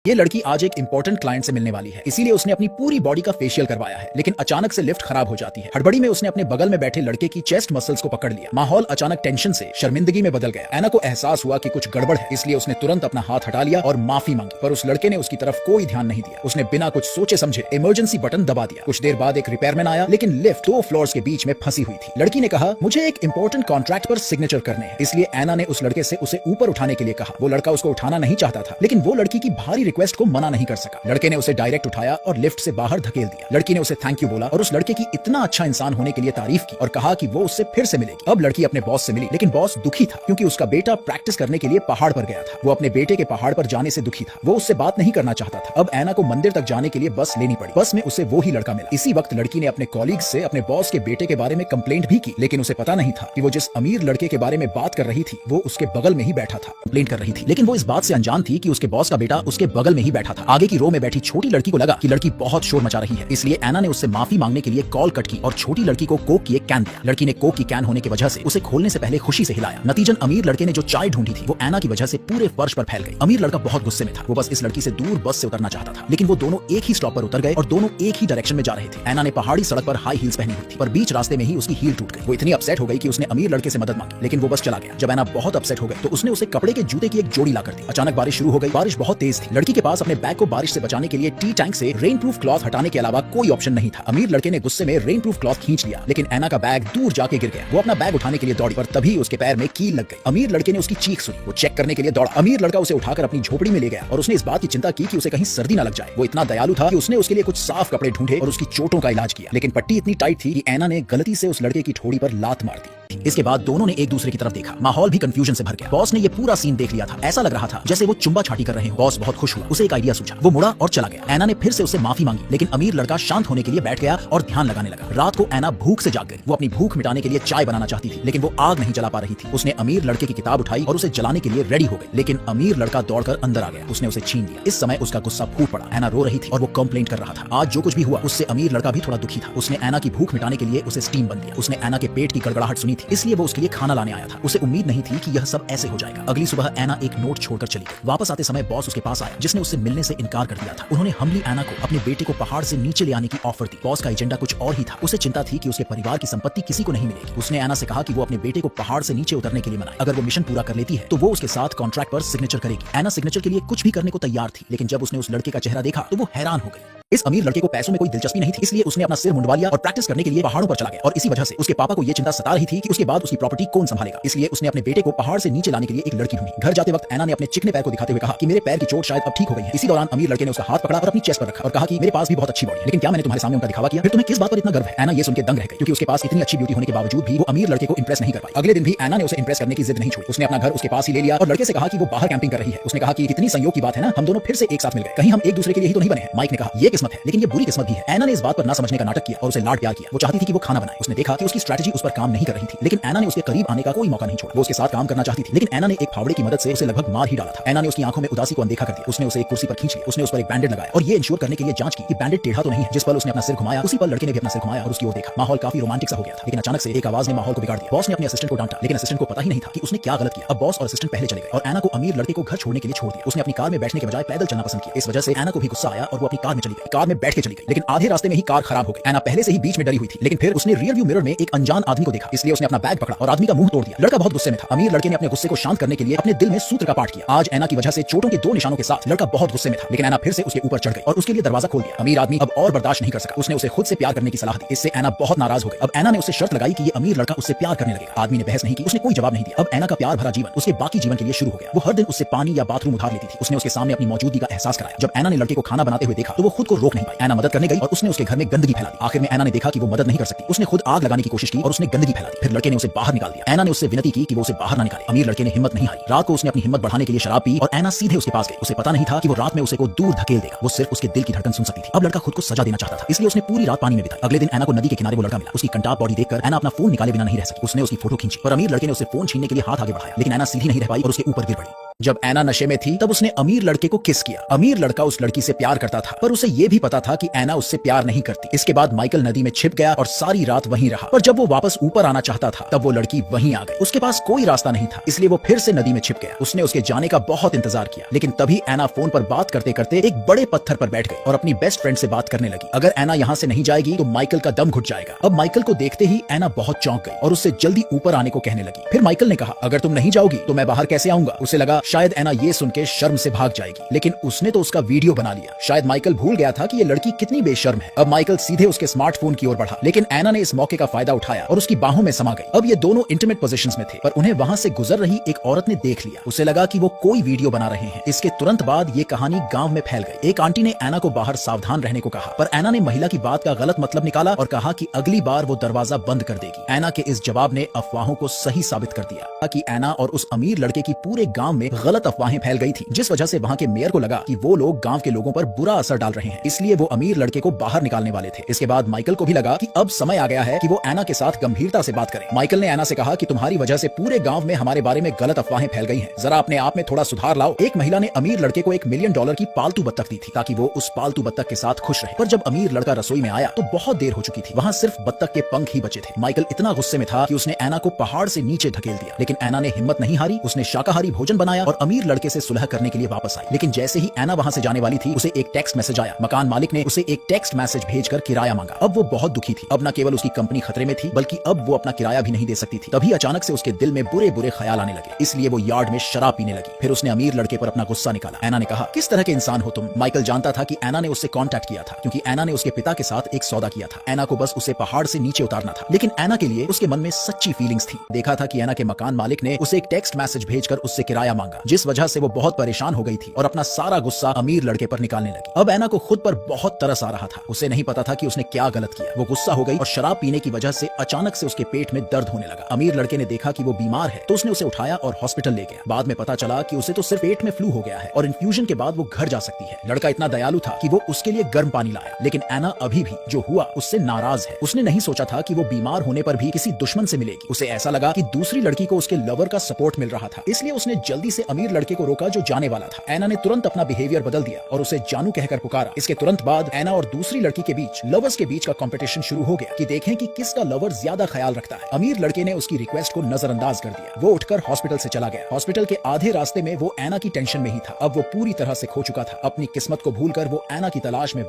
ये लड़की आज एक इंपॉर्टेंट क्लाइंट से मिलने वाली है, इसीलिए उसने अपनी पूरी बॉडी का फेशियल करवाया है। लेकिन अचानक से लिफ्ट खराब हो जाती है। हड़बड़ी में उसने अपने बगल में बैठे लड़के की चेस्ट मसल्स को पकड़ लिया। माहौल अचानक टेंशन से शर्मिंदगी में बदल गया। एना को एहसास हुआ कि कुछ गड़बड़ है, इसलिए उसने तुरंत अपना हाथ हटा लिया और माफी मांगी, पर उस लड़के ने उसकी तरफ कोई ध्यान नहीं दिया। उसने बिना कुछ सोचे समझे इमरजेंसी बटन दबा दिया। कुछ देर बाद एक रिपेयरमैन आया, लेकिन लिफ्ट 2 फ्लोर्स के बीच में फंसी हुई थी। लड़की ने कहा, मुझे एक इंपॉर्टेंट कॉन्ट्रैक्ट पर सिग्नेचर करने हैं। इसलिए एना ने उस लड़के से उसे ऊपर उठाने के लिए कहा। वो लड़का उसको उठाना नहीं चाहता था, लेकिन वो लड़की की भारी रिक्वेस्ट को मना नहीं कर सका। लड़के ने उसे डायरेक्ट उठाया और लिफ्ट से बाहर धकेल दिया। लड़की ने उसे थैंक यू बोला और उस लड़के की इतना अच्छा इंसान होने के लिए तारीफ की और कहा कि वो उससे फिर से मिलेगी। अब लड़की अपने बॉस से मिली, लेकिन बॉस दुखी था क्योंकि उसका बेटा प्रैक्टिस करने के लिए पहाड़ पर गया था। वो अपने बेटे के पहाड़ पर जाने से दुखी था। वो उससे बात नहीं करना चाहता था। अब एना को मंदिर तक जाने के लिए बस लेनी पड़ी। बस में उसे वो ही लड़का मिला। इसी वक्त लड़की ने अपने कॉलीग्स से अपने बॉस के बेटे के बारे में कंप्लेंट भी की, लेकिन उसे पता नहीं था कि वो जिस अमीर लड़के के बारे में बात कर रही थी वो उसके बगल में ही बैठा था। कंप्लेंट कर रही थी, लेकिन वो इस बात से अनजान थी कि उसके बॉस का बेटा उसके बगल में ही बैठा था। आगे की रो में बैठी छोटी लड़की को लगा कि लड़की बहुत शोर मचा रही है, इसलिए एना ने उससे माफी मांगने के लिए कॉल कट की और छोटी लड़की को कोक की एक कैन दिया। लड़की ने कोक की कैन होने की वजह से उसे खोलने से पहले खुशी से हिलाया। नतीजन अमीर लड़के ने जो चाय ढूंढी थी वो एना की वजह से पूरे फर्श पर फैल गई। अमीर लड़का बहुत गुस्से में था। वो बस इस लड़की से दूर बस से उतरना चाहता था, लेकिन वो दोनों एक ही स्टॉप पर उतर गए और दोनों एक ही डायरेक्शन में जा रहे थे। एना ने पहाड़ी सड़क पर हाई हील्स पहनी हुई थी, पर बीच रास्ते में ही उसकी हील टूट गई। वो इतनी अपसेट हो गई कि उसने अमीर लड़के से मदद मांगी, लेकिन वो बस चला गया। जब एना बहुत अपसेट हो गई तो उसने उसे कपड़े के जूते की एक जोड़ी ला कर दी। अचानक बारिश शुरू हो गई। बारिश बहुत तेज थी। लड़की के पास अपने बैग को बारिश से बचाने के लिए टी टैंक से रेन प्रूफ क्लॉथ हटाने के अलावा कोई ऑप्शन नहीं था। अमीर लड़के ने गुस्से में रेन प्रूफ क्लॉथ खींच लिया, लेकिन एना का बैग दूर जाके गिर गया। वो अपना बैग उठाने के लिए दौड़ी, पर तभी उसके पैर में कील लग गई। अमीर लड़के ने उसकी चीख सुनी। वो चेक करने के लिए दौड़ा। अमीर लड़का उसे उठाकर अपनी झोपड़ी में ले गया और उसने इस बात की चिंता की कि उसे कहीं सर्दी न लग जाए। वो इतना दयालु था कि उसने उसके लिए कुछ साफ कपड़े ढूंढे और उसकी चोटों का इलाज किया, लेकिन पट्टी इतनी टाइट थी कि एना ने गलती से उस लड़के की ठोड़ी पर लात मार दी। इसके बाद दोनों ने एक दूसरे की तरफ देखा। माहौल भी कंफ्यूजन से भर गया। बॉस ने ये पूरा सीन देख लिया था। ऐसा लग रहा था जैसे वो चुम्बा छाटी कर रहे हो। बॉस बहुत खुश हुआ। उसे एक आइडिया सूझा। वो मुड़ा और चला गया। एना ने फिर से उससे माफी मांगी, लेकिन अमीर लड़का शांत होने के लिए बैठ गया और ध्यान लगाने लगा। रात को एना भूख से जाग गई। वो अपनी भूख मिटाने के लिए चाय बनाना चाहती थी, लेकिन वो आग नहीं जला पा रही थी। उसने अमीर लड़के की किताब उठाई और उसे जलाने के लिए रेडी हो गई, लेकिन अमीर लड़का दौड़कर अंदर आ गया। उसने उसे छीन लिया। इस समय उसका गुस्सा फूट पड़ा। एना रो रही थी और वो कंप्लेंट कर रहा था। आज जो कुछ भी हुआ उससे अमीर लड़का भी थोड़ा दुखी था। उसने एना की भूख मिटाने के लिए उसे स्टीम बन दिया। उसने एना के पेट की गड़गड़ाहट सुनी थी, इसलिए वो उसके लिए खाना लाने आया था। उसे उम्मीद नहीं थी कि यह सब ऐसे हो जाएगा। अगली सुबह एना एक नोट छोड़कर चली गई। वापस आते समय बॉस उसके पास आया, जिसने उससे मिलने से इनकार कर दिया था। उन्होंने हम्बली एना को अपने बेटे को पहाड़ से नीचे ले आने की ऑफर दी। बॉस का एजेंडा कुछ और ही था। उसे चिंता थी कि उसके परिवार की संपत्ति किसी को नहीं मिलेगी। उसने एना से कहा कि वो अपने बेटे को पहाड़ से नीचे उतरने के लिए मनाए। अगर वो मिशन पूरा कर लेती है तो वो उसके साथ कॉन्ट्रैक्ट पर सिग्नेचर करेगी। एना सिग्नेचर के लिए कुछ भी करने को तैयार थी, लेकिन जब उसने उस लड़के का चेहरा देखा तो वो हैरान हो गई। इस अमीर लड़के को पैसों में कोई दिलचस्पी नहीं थी, इसलिए उसने अपना सिर मुंडवा लिया और प्रैक्टिस करने के लिए पहाड़ों पर चला गया। और इसी वजह से उसके पापा को ये चिंता सता रही थी कि उसके बाद उसकी प्रॉपर्टी कौन संभालेगा। इसलिए उसने अपने बेटे को पहाड़ से नीचे लाने के लिए एक लड़की ढूंढी। घर जाते वक्त एना ने अपने चिकने पैर को दिखाते हुए कहा कि मेरे पैर की चोट शायद अब ठीक हो गई है। इसी दौरान अमीर लड़के ने उसका हाथ पकड़ा और अपनी चेस्ट पर रखा और कहा कि मेरे पास भी बहुत अच्छी बॉडी है, लेकिन क्या मैंने तुम्हारे सामने उनका दिखावा किया? फिर तुम्हें किस बात पर इतना गर्व है? एना ये सुनकर दंग रह गई, क्योंकि उसके पास इतनी अच्छी ब्यूटी होने के बावजूद भी वो अमीर लड़के को इंप्रेस नहीं कर पाई। अगले दिन भी एना ने उसे इंप्रेस करने की जिद नहीं छोड़ी। उसने अपना घर उसके पास ही ले लिया और लड़के से कहा कि वो बाहर कैंपिंग कर रही है। उसने कहा कि कितनी संयोग की बात है ना, हम दोनों फिर से एक साथ मिल गए। कहीं हम एक दूसरे के लिए ही तो नहीं बने हैं। माइक ने कहा, ये किस्मत है, लेकिन ये बुरी किस्मत भी है। एना ने इस बात पर ना समझने का नाटक किया और उसे लाड प्यार किया। वो चाहती थी कि वो खाना बनाए। उसने देखा कि उसकी स्ट्रेटजी उस पर काम नहीं कर रही थी, लेकिन एना ने उसके करीब आने का कोई मौका नहीं छोड़ा। वो उसके साथ काम करना चाहती थी, लेकिन एना ने एक फावड़े की मदद से उसे लगभग मार ही डाला था। एना ने उसकी आंखों में उदासी को अनदेखा कर दिया। उसने उसे एक कुर्सी पर खींच लिया। उसने उस पर एक बैंडेड लगाया और ये इंश्योर करने के लिए जांच की कि बैंडेड टेढ़ा तो नहीं है। जिस पल उसने अपना सिर घुमाया उसी पल लड़के ने भी अपना सिर घुमाया और उसकी ओर देखा। माहौल काफी रोमांटिक सा हो गया था, लेकिन अचानक से एक आवाज ने माहौल को बिगाड़ दिया। बॉस ने अपने असिस्टेंट को डांटा, लेकिन असिस्टेंट को पता ही नहीं था कि उसने क्या गलत किया। अब बॉस और असिस्टेंट पहले चले गए और एना को अमीर लड़के को घर छोड़ने के लिए छोड़ दिया। उसने अपनी कार में बैठने के बजाय पैदल चलना पसंद किया। इस वजह से एना को भी गुस्सा आया और वो अपनी कार में चली गई। कार में बैठ के चली गई, लेकिन आधे रास्ते में ही कार खराब हो गई। एना पहले से ही बीच में डरी हुई थी, लेकिन फिर उसने रियर व्यू मिरर में एक अनजान आदमी को देखा, इसलिए उसने अपना बैग पकड़ा और आदमी का मुंह तोड़ दिया। लड़का बहुत गुस्से में था। अमीर लड़के ने अपने गुस्से को शांत करने के लिए अपने दिल में सूत्र का पाठ किया। आज एना की वजह से चोटों के 2 निशानों के साथ लड़का बहुत गुस्से में था, लेकिन एना फिर से उसके ऊपर चढ़ गई और उसके लिए दरवाजा खोल दिया। अमीर आदमी अब और बर्दाश्त नहीं कर सका। उसने उसे खुद से प्यार करने की सलाह दी। इससे एना बहुत नाराज हो गई। अब एना ने उससे शर्त लगाई कि ये अमीर लड़का उससे प्यार करने लगेगा। आदमी ने बहस नहीं की। उसने कोई जवाब नहीं दिया। अब एना का प्यार भरा जीवन उसके बाकी जीवन के लिए शुरू हो गया। वो हर दिन उससे पानी या बाथरूम उधार लेती थी। उसने उसके सामने अपनी मौजूदगी का एहसास कराया। जब एना ने लड़के को खाना बनाते हुए देखा तो वो खुद को रोक नहीं पाई। एना मदद करने गई और उसने उसके घर में गंदगी फैला दी। आखिर में एना ने देखा कि वो मदद नहीं कर सकती। उसने खुद आग लगाने की कोशिश की और उसने गंदगी फैला दी। फिर लड़के ने उसे बाहर निकाल दिया। एना ने उससे विनती की कि वो उसे बाहर ना निकाले। अमीर लड़के ने हिम्मत नहीं हारी। रात को उसने अपनी हिम्मत बढ़ाने के लिए शराब पी और एना सीधे उसके पास गई। उसे पता नहीं था कि वो रात में उसे को दूर धकेल देगा। वो सिर्फ उसके दिल की धड़कन सुन सकती थी। अब लड़का खुद को सजा देना चाहता था, इसलिए उसने पूरी रात पानी में बिताई। अगले दिन एना को नदी के किनारे वो लड़का मिला। उसकी कंटाप बॉडी देखकर एना अपना फोन निकाले बिना नहीं रह सकी। उसने उसकी फोटो खींची, पर अमीर लड़के ने उसे फोन छीनने के लिए हाथ आगे बढ़ाया, लेकिन एना सीधी नहीं रह पाई और उसके ऊपर गिर पड़ी। जब एना नशे में थी तब उसने अमीर लड़के को किस किया। अमीर लड़का उस लड़की से प्यार करता था पर उसे ये भी पता था कि एना उससे प्यार नहीं करती। इसके बाद माइकल नदी में छिप गया और सारी रात वहीं रहा। पर जब वो वापस ऊपर आना चाहता था तब वो लड़की वहीं आ गई। उसके पास कोई रास्ता नहीं था, इसलिए वो फिर से नदी में छिप गया। उसने उसके जाने का बहुत इंतजार किया, लेकिन तभी एना फोन पर बात करते करते एक बड़े पत्थर पर बैठ गई और अपनी बेस्ट फ्रेंड से बात करने लगी। अगर एना यहाँ से नहीं जाएगी तो माइकल का दम घुट जाएगा। अब माइकल को देखते ही एना बहुत चौंक गई और उससे जल्दी ऊपर आने को कहने लगी। फिर माइकल ने कहा, अगर तुम नहीं जाओगी तो मैं बाहर कैसे आऊंगा। उसे लगा शायद एना ये सुन के शर्म से भाग जाएगी, लेकिन उसने तो उसका वीडियो बना लिया। शायद माइकल भूल गया था कि ये लड़की कितनी बेशर्म है। अब माइकल सीधे उसके स्मार्टफोन की ओर बढ़ा, लेकिन एना ने इस मौके का फायदा उठाया और उसकी बाहों में समा गई। अब ये दोनों इंटीमेट पोजीशंस में थे, पर उन्हें वहां से गुजर रही एक औरत ने देख लिया। उसे लगा कि वो कोई वीडियो बना रहे हैं। इसके तुरंत बाद ये कहानी गांव में फैल गई। एक आंटी ने एना को बाहर सावधान रहने को कहा, पर एना ने महिला की बात का गलत मतलब निकाला और कहा कि अगली बार वो दरवाजा बंद कर देगी। एना के इस जवाब ने अफवाहों को सही साबित कर दिया कि एना और उस अमीर लड़के की पूरे गांव में गलत अफवाहें फैल गई थी, जिस वजह से वहां के मेयर को लगा कि वो लोग गांव के लोगों पर बुरा असर डाल रहे हैं। इसलिए वो अमीर लड़के को बाहर निकालने वाले थे। इसके बाद माइकल को भी लगा कि अब समय आ गया है कि वो एना के साथ गंभीरता से बात करें। माइकल ने एना से कहा कि तुम्हारी वजह से पूरे गांव में हमारे बारे में गलत अफवाहें फैल गई हैं। जरा अपने आप में थोड़ा सुधार लाओ। एक महिला ने अमीर लड़के को $1 मिलियन की पालतू बत्तख दी थी ताकि वो उस पालतू बत्तख के साथ खुश रहे। पर जब अमीर लड़का रसोई में आया तो बहुत देर हो चुकी थी। वहाँ सिर्फ बत्तख के पंख ही बचे थे। माइकल इतना गुस्से में था कि उसने एना को पहाड़ से नीचे धकेल दिया, लेकिन एना ने हिम्मत नहीं हारी। उसने शाकाहारी भोजन बनाया और अमीर लड़के से सुलह करने के लिए वापस आई। लेकिन जैसे ही एना वहाँ से जाने वाली थी, उसे एक टेक्स्ट मैसेज आया। मकान मालिक ने उसे एक टेक्स्ट मैसेज भेजकर किराया मांगा। अब वो बहुत दुखी थी। अब न केवल उसकी कंपनी खतरे में थी, बल्कि अब वो अपना किराया भी नहीं दे सकती थी। तभी अचानक से उसके दिल में बुरे बुरे ख्याल आने लगे, इसलिए वो यार्ड में शराब पीने लगी। फिर उसने अमीर लड़के पर अपना गुस्सा निकाला। एना ने कहा, किस तरह के इंसान हो तुम। माइकल जानता था कि एना ने उससे कांटेक्ट किया था, क्योंकि एना ने उसके पिता के साथ एक सौदा किया था। एना को बस उसे पहाड़ से नीचे उतारना था, लेकिन एना के लिए उसके मन में सच्ची फीलिंग्स थी। देखा था कि एना के मकान मालिक ने उसे एक टेक्स्ट मैसेज भेजकर उससे किराया मांगा, जिस वजह से वो बहुत परेशान हो गई थी और अपना सारा गुस्सा अमीर लड़के पर निकालने लगी। अब एना को खुद पर बहुत तरस आ रहा था। उसे नहीं पता था कि उसने क्या गलत किया। वो गुस्सा हो गई और शराब पीने की वजह से अचानक से उसके पेट में दर्द होने लगा। अमीर लड़के ने देखा कि वो बीमार है, तो उसने उसे उठाया और हॉस्पिटल ले गया। बाद में पता चला कि उसे तो सिर्फ पेट में फ्लू हो गया है और इन्फ्यूजन के बाद वो घर जा सकती है। लड़का इतना दयालु था कि वो उसके लिए गर्म पानी लाया, लेकिन एना अभी भी जो हुआ उससे नाराज है। उसने नहीं सोचा था कि वो बीमार होने पर भी किसी दुश्मन से मिलेगी। उसे ऐसा लगा कि दूसरी लड़की को उसके लवर का सपोर्ट मिल रहा था, इसलिए उसने जल्दी से अमीर लड़के को रोका जो जाने वाला था। एना ने तुरंत अपना बिहेवियर बदल दिया और उसे जानू कहकर पुकारा। इसके तुरंत बाद एना और दूसरी लड़की के बीच, लवर्स के बीच का कंपटीशन शुरू हो गया कि देखें कि किसका लवर ज्यादा ख्याल रखता है। अमीर लड़के ने उसकी रिक्वेस्ट को नजरअंदाज कर दिया। वो उठकर हॉस्पिटल से चला गया। हॉस्पिटल के आधे रास्ते में वो एना की टेंशन में ही था। अब वो पूरी तरह से खो चुका था। अपनी किस्मत को भूलकर वो एना की तलाश में